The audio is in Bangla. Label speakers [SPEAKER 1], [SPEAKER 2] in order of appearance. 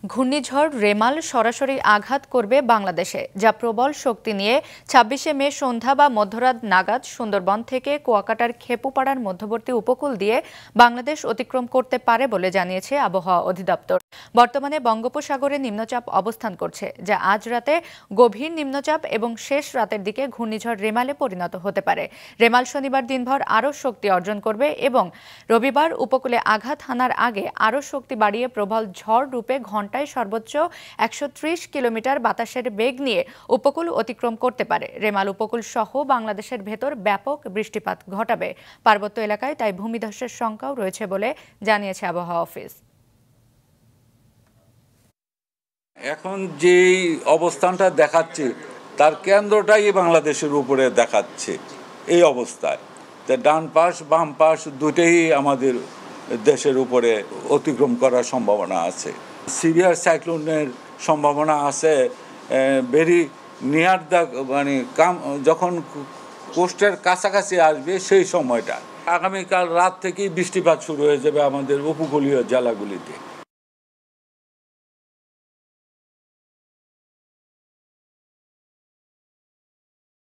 [SPEAKER 1] ঘূর্ণিঝড় রেমাল সরাসরি আঘাত করবে বাংলাদেশে, যা প্রবল শক্তি নিয়ে ২৬শে মে সন্ধ্যা বা মধ্যরাত নাগাদ সুন্দরবন থেকে কুয়াকাটার খেপুপাড়ার মধ্যবর্তী উপকূল দিয়ে বাংলাদেশ অতিক্রম করতে পারে বলে জানিয়েছে আবহাওয়া অধিদপ্তর। বর্তমানে বঙ্গোপসাগরে নিম্নচাপ অবস্থান করছে, যা আজ রাতে গভীর নিম্নচাপ এবং শেষ রাতের দিকে ঘূর্ণিঝড় রেমালে পরিণত হতে পারে। রেমাল শনিবার দিনভর আরও শক্তি অর্জন করবে এবং রবিবার উপকূলে আঘাত হানার আগে আরও শক্তি বাড়িয়ে প্রবল ঝড় রূপে ঘণ্টায় সর্বোচ্চ ১৩০ কিলোমিটার বাতাসের বেগ নিয়ে উপকূল অতিক্রম করতে পারে। রেমাল উপকূল সহ বাংলাদেশের ভেতর ব্যাপক বৃষ্টিপাত ঘটাবে। পার্বত্য এলাকায় তাই ভূমিধসের শঙ্কাও রয়েছে বলে জানিয়েছে আবহাওয়া অফিস।
[SPEAKER 2] এখন যেই অবস্থানটা দেখাচ্ছে তার কেন্দ্রটাই বাংলাদেশের উপরে দেখাচ্ছে। এই অবস্থায় ডান পাশ বাম পাশ দুটোই আমাদের দেশের উপরে অতিক্রম করার সম্ভাবনা আছে। সিভিয়ার সাইক্লোনের সম্ভাবনা আছে ভেরি নিয়ার দ্য যখন কোস্টের কাছাকাছি আসবে সেই সময়টা। আগামীকাল রাত থেকেই বৃষ্টিপাত শুরু হয়ে যাবে আমাদের উপকূলীয় জেলাগুলিতে।